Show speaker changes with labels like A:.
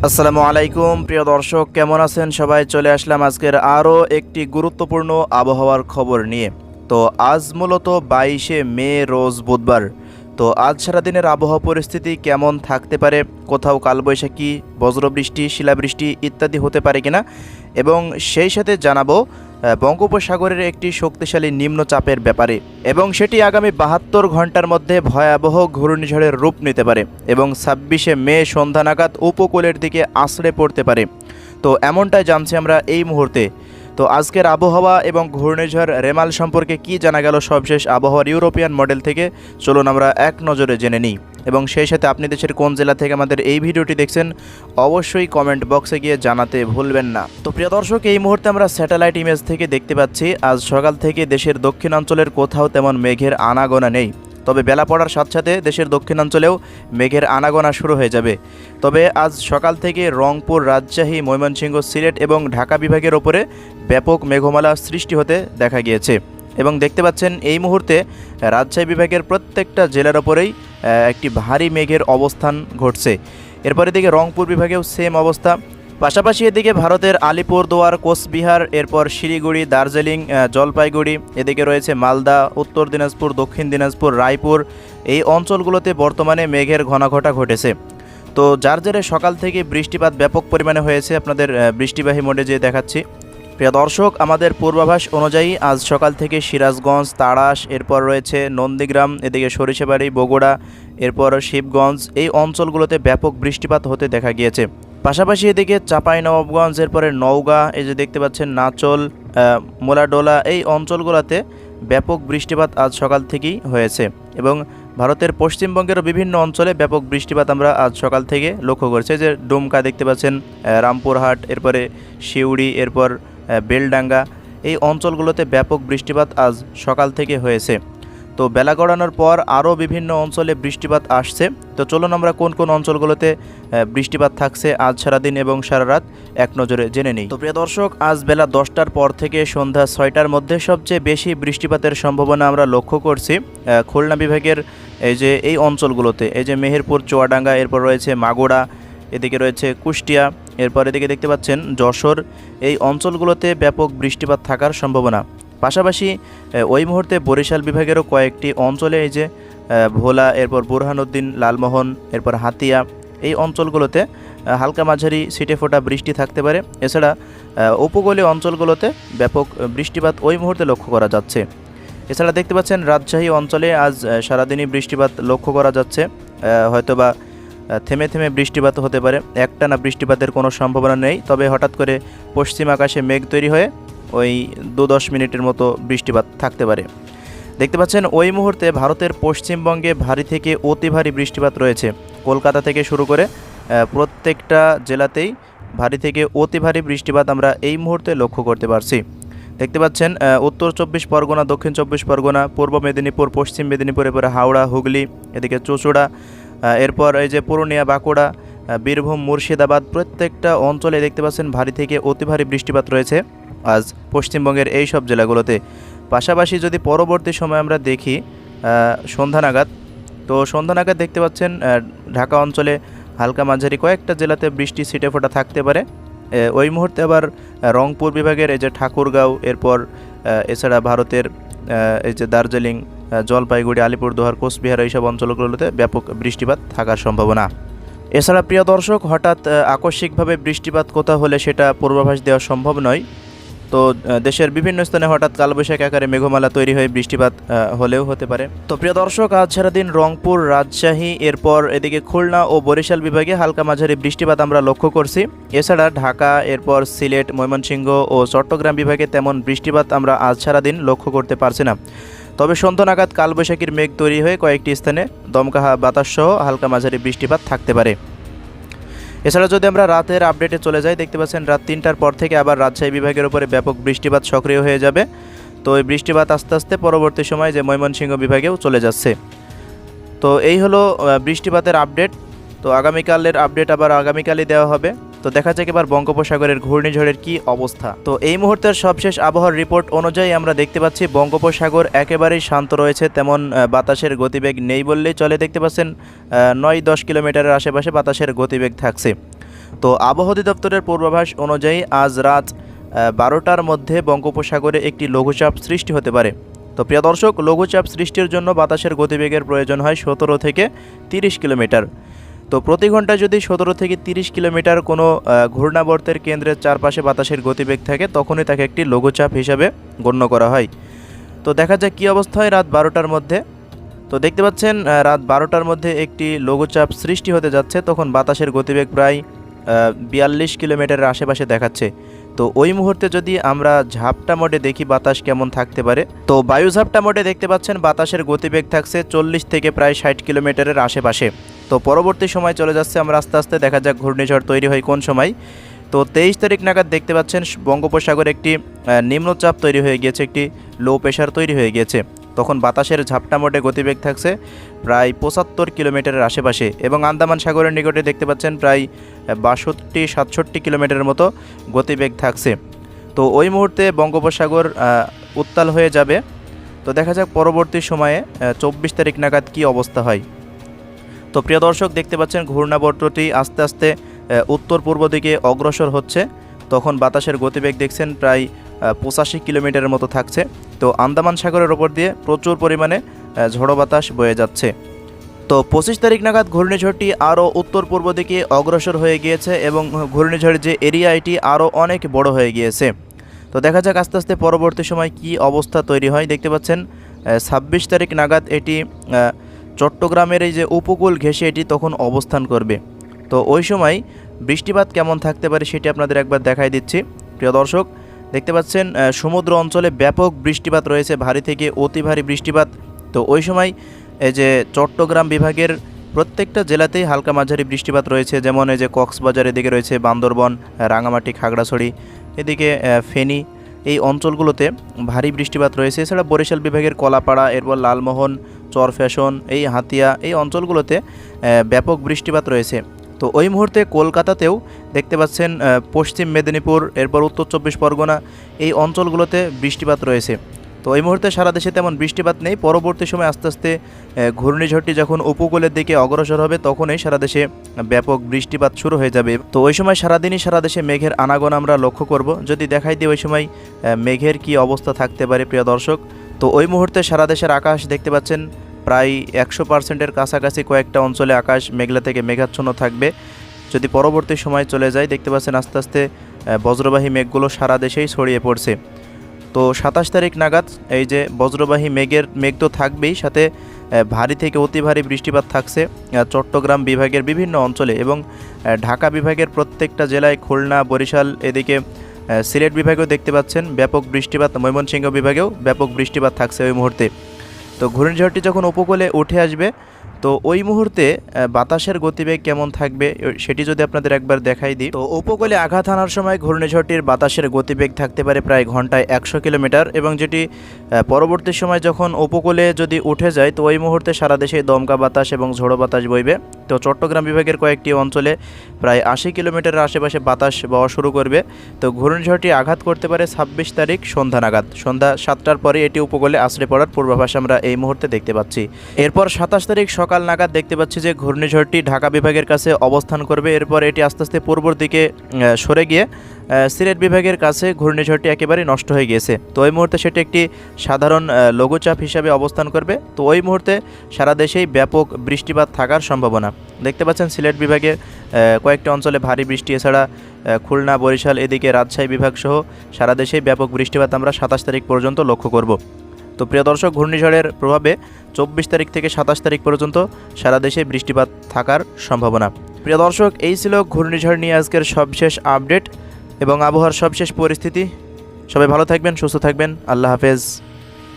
A: আসসালামু আলাইকুম প্রিয় দর্শক, কেমন আছেন সবাই? চলে আসলাম আজকের আরও একটি গুরুত্বপূর্ণ আবহাওয়ার খবর নিয়ে। তো আজ মূলত 22শে মে, রোজ বুধবার। তো আজ সারাদিনের আবহাওয়া পরিস্থিতি কেমন থাকতে পারে, কোথাও কালবৈশাখী, বজ্রবৃষ্টি, শিলাবৃষ্টি ইত্যাদি হতে পারে কিনা, এবং সেই সাথে জানাবো বঙ্গোপসাগরের একটি শক্তিশালী নিম্নচাপের ব্যাপারে, এবং সেটি আগামী 72 ঘন্টার মধ্যে ভয়াবহ ঘূর্ণিঝড়ের রূপ নিতে পারে এবং 26শে মে সন্ধ্যা নাগাদ উপকূলের দিকে আছড়ে পড়তে পারে। তো এমনটাই জানছি আমরা এই মুহূর্তে। তো আজকের আবহাওয়া এবং ঘূর্ণিঝড় রেমাল সম্পর্কে কি জানা গেল সবশেষ আবহাওয়ার ইউরোপিয়ান মডেল থেকে, চলুন আমরা এক নজরে জেনে নিই। এবং সেই সাথে আপনি দেশের কোন জেলা থেকে আমাদের এই ভিডিওটি দেখছেন অবশ্যই কমেন্ট বক্সে গিয়ে জানাতে ভুলবেন না। তো প্রিয় দর্শক, এই মুহূর্তে আমরা স্যাটেলাইট ইমেজ থেকে দেখতে পাচ্ছি আজ সকাল থেকে দেশের দক্ষিণাঞ্চলের কোথাও তেমন মেঘের আনাগোনা নেই। তবে বেলা পড়ার সাথে সাথে দেশের দক্ষিণাঞ্চলেও মেঘের আনাগোনা শুরু হয়ে যাবে। তবে আজ সকাল থেকে রংপুর, রাজশাহী, ময়মনসিংহ, সিলেট এবং ঢাকা বিভাগের ওপরে ব্যাপক মেঘমালা সৃষ্টি হতে দেখা গিয়েছে। এবং দেখতে পাচ্ছেন এই মুহূর্তে রাজশাহী বিভাগের প্রত্যেকটা জেলার ওপরেই একটি ভারী মেঘের অবস্থান ঘটছে। এরপরে দিকে রংপুর বিভাগেও সেম অবস্থা। পাশাপাশি এদিকে ভারতের আলিপুরদুয়ার, কোচবিহার, এরপর শিলিগুড়ি, দার্জিলিং, জলপাইগুড়ি, এদিকে রয়েছে মালদা, উত্তর দিনাজপুর, দক্ষিণ দিনাজপুর, রায়পুর, এই অঞ্চলগুলোতে বর্তমানে মেঘের ঘনাঘটা ঘটেছে। তো যার জেরে সকাল থেকে বৃষ্টিপাত ব্যাপক পরিমাণে হয়েছে, আপনাদের বৃষ্টিবাহী মোডে যে দেখাচ্ছি। প্রিয় দর্শক, আমাদের পূর্বাভাস অনুযায়ী আজ সকাল থেকে সিরাজগঞ্জ, তাড়াশ, এরপর রয়েছে নন্দীগ্রাম, এদিকে সরিষাবাড়ি, বগুড়া, এরপর শিবগঞ্জ, এই অঞ্চলগুলোতে ব্যাপক বৃষ্টিপাত হতে দেখা গিয়েছে। পাশাপাশি এদিকে চাঁপাইনবাবগঞ্জ, এরপরে নওগাঁ, এই যে দেখতে পাচ্ছেন নাচল, মোলাডোলা, এই অঞ্চলগুলোতে ব্যাপক বৃষ্টিপাত আজ সকাল থেকেই হয়েছে। এবং ভারতের পশ্চিমবঙ্গেরও বিভিন্ন অঞ্চলে ব্যাপক বৃষ্টিপাত আমরা আজ সকাল থেকে লক্ষ্য করছি। যে ডুমকা দেখতে পাচ্ছেন, রামপুরহাট, এরপরে সিউড়ি, এরপর বেলডাঙ্গা, এই অঞ্চলগুলোতে ব্যাপক বৃষ্টিপাত আজ সকাল থেকে হয়েছে। তো বেলা গড়ানোর পর আরও বিভিন্ন অঞ্চলে বৃষ্টিপাত আসছে। তো চলুন আমরা কোন কোন অঞ্চলগুলোতে বৃষ্টিপাত থাকছে আজ সারাদিন এবং সারা রাত এক নজরে জেনে নিই। তো প্রিয় দর্শক, আজ বেলা 10টার পর থেকে সন্ধ্যা 6টার মধ্যে সবচেয়ে বেশি বৃষ্টিপাতের সম্ভাবনা আমরা লক্ষ্য করছি খুলনা বিভাগের এই অঞ্চলগুলোতে। এই যে মেহেরপুর, চুয়াডাঙ্গা, এরপর রয়েছে মাগুরা, এদিকে রয়েছে কুষ্টিয়া, এরপর এদিকে দেখতে পাচ্ছেন যশোর, এই অঞ্চলগুলোতে ব্যাপক বৃষ্টিপাত থাকার সম্ভাবনা। পাশাপাশি ওই মুহূর্তে বরিশাল বিভাগেরও কয়েকটি অঞ্চলে, এই যে ভোলা, এরপর বুরহানুদ্দিন, লালমোহন, এরপর হাতিয়া, এই অঞ্চলগুলোতে হালকা মাঝারি ছিটে ফোটা বৃষ্টি থাকতে পারে। এছাড়া উপকূলীয় অঞ্চলগুলোতে ব্যাপক বৃষ্টিপাত ওই মুহূর্তে লক্ষ্য করা যাচ্ছে। এছাড়া দেখতে পাচ্ছেন রাজশাহী অঞ্চলে আজ সারাদিনই বৃষ্টিপাত লক্ষ্য করা যাচ্ছে। হয়তোবা থেমে থেমে বৃষ্টিপাত হতে পারে, একটানা বৃষ্টিপাতের কোনো সম্ভাবনা নেই। তবে হঠাৎ করে পশ্চিম আকাশে মেঘ তৈরি হয়ে ওই 2-10 মিনিটের মতো বৃষ্টিপাত থাকতে পারে। দেখতে পাচ্ছেন ওই মুহূর্তে ভারতের পশ্চিমবঙ্গে ভারী থেকে অতি ভারী বৃষ্টিপাত রয়েছে। কলকাতা থেকে শুরু করে প্রত্যেকটা জেলাতেই ভারী থেকে অতি ভারী বৃষ্টিপাত আমরা এই মুহূর্তে লক্ষ্য করতে পারছি। দেখতে পাচ্ছেন উত্তর 24 পরগনা, দক্ষিণ 24 পরগনা, পূর্ব মেদিনীপুর, পশ্চিম মেদিনীপুর, এরপরে হাওড়া, হুগলি, এদিকে চুঁচুড়া, এরপর এই যে পুরুলিয়া, বাঁকুড়া, বীরভূম, মুর্শিদাবাদ, প্রত্যেকটা অঞ্চলে দেখতে পাচ্ছেন ভারী থেকে অতি ভারী বৃষ্টিপাত রয়েছে আজ পশ্চিমবঙ্গের এই সব জেলাগুলোতে। পাশাপাশি যদি পরবর্তী সময় আমরা দেখি সন্ধ্যা নাগাদ, তো সন্ধ্যা নাগাদ দেখতে পাচ্ছেন ঢাকা অঞ্চলে হালকা মাঝারি কয়েকটা জেলাতে বৃষ্টি ছিটে ফোটা থাকতে পারে। ওই মুহূর্তে আবার রংপুর বিভাগের এই যে ঠাকুরগাঁও, এরপর এছাড়া ভারতের এই যে দার্জিলিং, জলপাইগুড়ি, আলিপুরদুয়ার, কোচবিহার, এইসব অঞ্চলগুলোতে ব্যাপক বৃষ্টিপাত থাকার সম্ভাবনা। এছাড়া প্রিয় দর্শক, হঠাৎ আকস্মিকভাবে বৃষ্টিপাত কোথাও হলে সেটা পূর্বাভাস দেওয়া সম্ভব নয়। তো দেশের বিভিন্ন স্থানে হঠাৎ কালবৈশাখী আকারে মেঘমালা তৈরি হয়ে বৃষ্টিপাত হলেও হতে পারে। তো প্রিয় দর্শক, আজ সারাদিন রংপুর, রাজশাহী, এরপর এদিকে খুলনা ও বরিশাল বিভাগে হালকা মাঝারি বৃষ্টিপাত আমরা লক্ষ্য করছি। এছাড়া ঢাকা, এরপর সিলেট, ময়মনসিংহ ও চট্টগ্রাম বিভাগে তেমন বৃষ্টিপাত আমরা আজ সারাদিন লক্ষ্য করতে পারছি না। তবে সন্ধ্যা নাগাদ কালবৈশাখীর মেঘ তৈরি হয়ে কয়েকটি স্থানে দমকা বাতাস সহ হালকা মাঝারি বৃষ্টিপাত থাকতে পারে। এছাড়া যদি আমরা রাতের আপডেটে চলে যাই, দেখতে পাচ্ছেন রাত 3টার পর থেকে আবার রাজশাহী বিভাগের উপরে ব্যাপক বৃষ্টিপাত সক্রিয় হয়ে যাবে। তো এই বৃষ্টিপাত আস্তে আস্তে পরবর্তী সময় যে ময়মনসিংহ বিভাগেও চলে যাচ্ছে। তো এই হলো বৃষ্টিপাতের আপডেট। তো আগামীকালের আপডেট আবার আগামীকালই দেওয়া হবে। তো দেখা যাক এবার বঙ্গোপসাগরের ঘূর্ণিঝড়ের কি অবস্থা। তো এই মুহূর্তের সবশেষ আবহাওয়ার রিপোর্ট অনুযায়ী আমরা দেখতে পাচ্ছি বঙ্গোপসাগর একেবারেই শান্ত রয়েছে, তেমন বাতাসের গতিবেগ নেই বললেই চলে। দেখতে পাচ্ছেন 9-10 কিলোমিটারের আশেপাশে বাতাসের গতিবেগ থাকছে। তো আবহাওয়া অধিদপ্তরের পূর্বাভাস অনুযায়ী আজ রাত 12টার মধ্যে বঙ্গোপসাগরে একটি লঘুচাপ সৃষ্টি হতে পারে। তো প্রিয় দর্শক, লঘুচাপ সৃষ্টির জন্য বাতাসের গতিবেগের প্রয়োজন হয় 17 থেকে 30 কিলোমিটার। তো প্রতি ঘন্টায় যদি 17 থেকে 30 কিলোমিটার কোনো ঘূর্ণাবর্তের কেন্দ্রের চারপাশে বাতাসের গতিবেগ থাকে, তখনই তাকে একটি লঘুচাপ হিসাবে গণ্য করা হয়। তো দেখা যাক কী অবস্থা হয় রাত 12টার মধ্যে। তো দেখতে পাচ্ছেন রাত 12টার মধ্যে একটি লঘুচাপ সৃষ্টি হতে যাচ্ছে। তখন বাতাসের গতিবেগ প্রায় 42 কিলোমিটারের আশেপাশে দেখাচ্ছে। তো ওই মুহূর্তে যদি আমরা ঝাপটা মোডে দেখি বাতাস কেমন থাকতে পারে, তো বায়ু ঝাপটা মোডে দেখতে পাচ্ছেন বাতাসের গতিবেগ থাকছে 40 থেকে প্রায় 60 কিলোমিটারের আশেপাশে। তো পরবর্তী সময় চলে যাচ্ছে আমরা আস্তে আস্তে, দেখা যাক ঘূর্ণিঝড় তৈরি হয় কোন সময়। তো 23 তারিখ নাগাদ দেখতে পাচ্ছেন বঙ্গোপসাগরে একটি নিম্নচাপ তৈরি হয়ে গিয়েছে, একটি লো প্রেশার তৈরি হয়ে গিয়েছে। তখন বাতাসের ঝাপটা মোডে গতিবেগ থাকছে প্রায় 75 কিলোমিটারের আশেপাশে, এবং আন্দামান সাগরের নিকটে দেখতে পাচ্ছেন প্রায় 62-67 কিলোমিটারের মতো গতিবেগ থাকছে। তো ওই মুহূর্তে বঙ্গোপসাগর উত্তাল হয়ে যাবে। তো দেখা যাক পরবর্তী সময়ে 24 তারিখ নাগাদ কী অবস্থা হয়। তো প্রিয় দর্শক, দেখতে পাচ্ছেন ঘূর্ণাবর্তটি আস্তে আস্তে উত্তর পূর্ব দিকে অগ্রসর হচ্ছে। তখন বাতাসের গতিবেগ দেখছেন প্রায় 85 কিলোমিটারের মতো থাকছে। তো আন্দামান সাগরের ওপর দিয়ে প্রচুর পরিমাণে ঝড়ো বাতাস বয়ে যাচ্ছে। তো 25 তারিখ নাগাদ ঘূর্ণিঝড়টি আরও উত্তর পূর্ব দিকে অগ্রসর হয়ে গিয়েছে, এবং ঘূর্ণিঝড়ের যে এরিয়া এটি আরও অনেক বড় হয়ে গিয়েছে। তো দেখা যাক আস্তে আস্তে পরবর্তী সময় কি অবস্থা তৈরি হয়। দেখতে পাচ্ছেন 26 তারিখ নাগাদ এটি চট্টগ্রামের এই যে উপকূল ঘেঁষে এটি তখন অবস্থান করবে। তো ওই সময় বৃষ্টিপাত কেমন থাকতে পারে সেটি আপনাদের একবার দেখাই দিচ্ছি। প্রিয় দর্শক, দেখতে পাচ্ছেন সমুদ্র অঞ্চলে ব্যাপক বৃষ্টিপাত রয়েছে, ভারী থেকে অতি ভারী বৃষ্টিপাত। তো ওই সময় এই যে চট্টগ্রাম বিভাগের প্রত্যেকটা জেলাতেই হালকা মাঝারি বৃষ্টিপাত রয়েছে, যেমন এই যে কক্সবাজার, এদিকে রয়েছে বান্দরবন, রাঙামাটি, খাগড়াছড়ি, এদিকে ফেনী, এই অঞ্চলগুলোতে ভারী বৃষ্টিপাত রয়েছে। এছাড়া বরিশাল বিভাগের কলাপাড়া, এরপর লালমোহন, চরফ্যাশন, এই হাতিয়া, এই অঞ্চলগুলোতে ব্যাপক বৃষ্টিপাত রয়েছে। তো ওই মুহূর্তে কলকাতাতেও দেখতে পাচ্ছেন পশ্চিম মেদিনীপুর, এরপর উত্তর 24 পরগনা, এই অঞ্চলগুলোতে বৃষ্টিপাত রয়েছে। তো এই মুহূর্তে সারা দেশে তেমন বৃষ্টিপাত নেই। পরবর্তী সময় আস্তে আস্তে ঘূর্ণিঝড়টি যখন উপকূলের দিকে অগ্রসর হবে, তখনই সারা দেশে ব্যাপক বৃষ্টিপাত শুরু হয়ে যাবে। তো ওই সময় সারাদিনই সারা দেশে মেঘের আনাগোনা আমরা লক্ষ্য করব। যদি দেখাই দিই ওই সময় মেঘের কি অবস্থা থাকতে পারে প্রিয় দর্শক। তো ওই মুহূর্তে সারা দেশের আকাশ দেখতে পাচ্ছেন প্রায় 100%-এর কাছাকাছি কয়েকটা অঞ্চলে আকাশ মেঘলা থেকে মেঘাচ্ছন্ন থাকবে। যদি পরবর্তী সময় চলে যায়, দেখতে পাচ্ছেন আস্তে আস্তে বজ্রবাহী মেঘগুলো সারা দেশেই ছড়িয়ে পড়ছে। তো 27 তারিখ নাগাদ এই যে বজ্রবাহী মেঘ তো থাকবেই, সাথে ভারী থেকে অতি ভারী বৃষ্টিপাত থাকছে চট্টগ্রাম বিভাগের বিভিন্ন অঞ্চলে, এবং ঢাকা বিভাগের প্রত্যেকটা জেলায়, খুলনা, বরিশাল, এদিকে সিলেট বিভাগেও দেখতে পাচ্ছেন ব্যাপক বৃষ্টিপাত, ময়মনসিংহ বিভাগেও ব্যাপক বৃষ্টিপাত থাকছে ওই মুহূর্তে। তো ঘূর্ণিঝড়টি যখন উপকূলে উঠে আসবে, তো ওই মুহূর্তে বাতাসের গতিবেগ কেমন থাকবে সেটি যদি আপনাদের একবার দেখাই দিই। তো উপকূলে আঘাত হানার সময় ঘূর্ণিঝড়টির বাতাসের গতিবেগ থাকতে পারে প্রায় ঘন্টায় 100 কিলোমিটার, এবং যেটি পরবর্তী সময় যখন উপকূলে যদি উঠে যায়, তো ওই মুহূর্তে সারা দেশে দমকা বাতাস এবং ঝোড়ো বাতাস বইবে। তো চট্টগ্রাম বিভাগের কয়েকটি অঞ্চলে প্রায় 80 কিলোমিটারের আশেপাশে বাতাস বওয়া শুরু করবে। তো ঘূর্ণিঝড়টি আঘাত করতে পারে 26 তারিখ সন্ধ্যা নাগাদ, সন্ধ্যা 7টার পরে এটি উপকূলে আছড়ে পড়ার পূর্বাভাস আমরা এই মুহূর্তে দেখতে পাচ্ছি। এরপর 27 তারিখ সকাল নাগাদ দেখতে পাচ্ছি যে ঘূর্ণিঝড়টি ঢাকা বিভাগের কাছে অবস্থান করবে। এরপর এটি আস্তে আস্তে পূর্বর দিকে সরে গিয়ে সিলেট বিভাগের কাছে ঘূর্ণিঝড়টি একেবারে নষ্ট হয়ে গিয়েছে। তো ওই মুহূর্তে সেটি একটি সাধারণ লঘুচাপ হিসাবে অবস্থান করবে। তো ওই মুহূর্তে সারা দেশেই ব্যাপক বৃষ্টিপাত থাকার সম্ভাবনা দেখতে পাচ্ছেন। সিলেট বিভাগে কয়েকটি অঞ্চলে ভারী বৃষ্টি, এছাড়া খুলনা, বরিশাল, এদিকে রাজশাহী বিভাগ সহ সারা দেশেই ব্যাপক বৃষ্টিপাত আমরা 27 তারিখ পর্যন্ত লক্ষ্য করব। তো প্রিয় দর্শক, ঘূর্ণিঝড়ের প্রভাবে 24 তারিখ থেকে 27 তারিখ পর্যন্ত সারা দেশে বৃষ্টিপাত থাকার সম্ভাবনা। প্রিয় দর্শক, এই ছিল ঘূর্ণিঝড় নিয়ে আজকের সবশেষ আপডেট এবং আবহাওয়ার সবশেষ পরিস্থিতি। সবাই ভালো থাকবেন, সুস্থ থাকবেন। আল্লাহ হাফেজ।